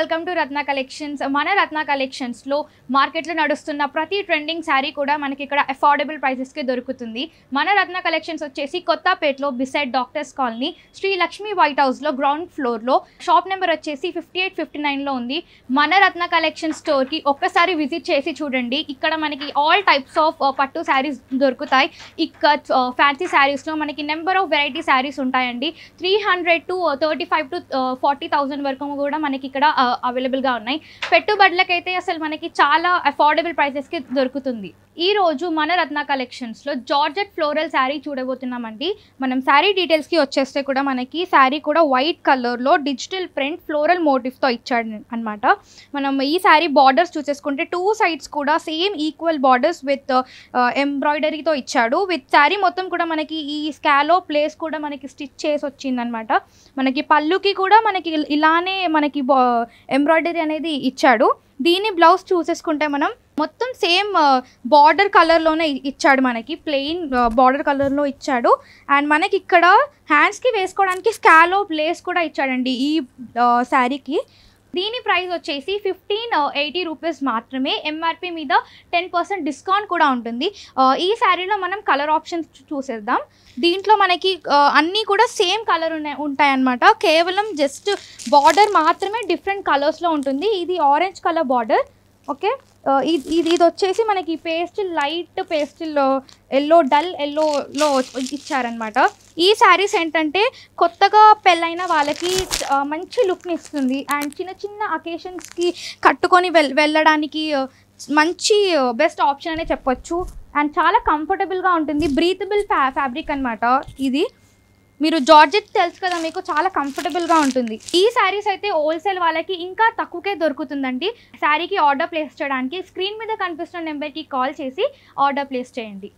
Welcome to Ratna collections. మన రత్న కలెక్షన్స్లో మార్కెట్లో నడుస్తున్న ప్రతి ట్రెండింగ్ శారీ కూడా మనకి ఇక్కడ అఫోర్డబుల్ ప్రైసెస్కి దొరుకుతుంది. మన రత్న కలెక్షన్స్ వచ్చేసి కొత్తపేటలో beside doctors colony Sri Lakshmi white హౌస్లో గ్రౌండ్ ఫ్లోర్లో, షాప్ నెంబర్ వచ్చేసి 5859లో ఉంది. మన రత్న కలెక్షన్ స్టోర్కి ఒక్కసారి విజిట్ చేసి చూడండి. ఇక్కడ మనకి ఆల్ టైప్స్ ఆఫ్ పట్టు శారీస్ దొరుకుతాయి. ఇక్కడ ఫ్యాన్సీ శారీస్లో మనకి నెంబర్ ఆఫ్ వెరైటీ శారీస్ ఉంటాయండి. 300 to 35 to 40,000 వరకు కూడా మనకి ఇక్కడ అవైలబుల్గా ఉన్నాయి. పెట్టుబడులకైతే అసలు మనకి చాలా అఫోర్డబుల్ ప్రైసెస్కి దొరుకుతుంది. ఈరోజు మన రత్న కలెక్షన్స్లో జార్జెట్ ఫ్లోరల్ శారీ చూడబోతున్నామండి. మనం శారీ డీటెయిల్స్కి వచ్చేస్తే కూడా మనకి శారీ కూడా వైట్ కలర్లో డిజిటల్ ప్రింట్ ఫ్లోరల్ మోటివ్తో ఇచ్చాడు అనమాట. మనం ఈ శారీ బార్డర్స్ చూసేసుకుంటే 2 sides కూడా సేమ్ ఈక్వల్ బార్డర్స్ విత్ ఎంబ్రాయిడరీతో ఇచ్చాడు. విత్ శారీ మొత్తం కూడా మనకి ఈ స్కాలో ప్లేస్ కూడా మనకి స్టిచ్ చేసి వచ్చిందనమాట. మనకి పళ్ళుకి కూడా మనకి ఇలానే మనకి ఎంబ్రాయిడరీ అనేది ఇచ్చాడు. దీని బ్లౌజ్ చూసేసుకుంటే మనం మొత్తం సేమ్ బార్డర్ కలర్లోనే ఇచ్చాడు. మనకి ప్లెయిన్ బార్డర్ కలర్లో ఇచ్చాడు. అండ్ మనకి ఇక్కడ హ్యాండ్స్కి వేసుకోవడానికి స్కాలోప్ లేస్ కూడా ఇచ్చాడండి ఈ శారీకి. దీని ప్రైస్ వచ్చేసి 1580 రూపీస్ మాత్రమే. ఎంఆర్పి మీద 10% డిస్కౌంట్ కూడా ఉంటుంది. ఈ శారీలో మనం కలర్ ఆప్షన్స్ చూసేద్దాం. దీంట్లో మనకి అన్నీ కూడా సేమ్ కలర్ ఉంటాయన్నమాట. కేవలం జస్ట్ బార్డర్ మాత్రమే డిఫరెంట్ కలర్స్లో ఉంటుంది. ఇది ఆరెంజ్ కలర్ బార్డర్. ఓకే, ఇది వచ్చేసి మనకి pastel, light pastel yellow, dull ఎల్లోలో ఇచ్చారనమాట. ఈ శారీస్ ఏంటంటే కొత్తగా పెళ్ళైన వాళ్ళకి మంచి లుక్ని ఇస్తుంది. అండ్ చిన్న చిన్న అకేషన్స్కి కట్టుకొని వెళ్ళడానికి మంచి బెస్ట్ ఆప్షన్ అనే చెప్పొచ్చు. అండ్ చాలా కంఫర్టబుల్గా ఉంటుంది. బ్రీతబుల్ ఫ్యాబ్రిక్ అనమాట ఇది. మీరు జార్జెట్ తెలుసు కదా, మీకు చాలా కంఫర్టబుల్గా ఉంటుంది. ఈ శారీస్ అయితే హోల్సేల్ వాళ్ళకి ఇంకా తక్కువకే దొరుకుతుందండి. శారీకి ఆర్డర్ ప్లేస్ చేయడానికి స్క్రీన్ మీద కనిపిస్తున్న నెంబర్కి కాల్ చేసి ఆర్డర్ ప్లేస్ చేయండి.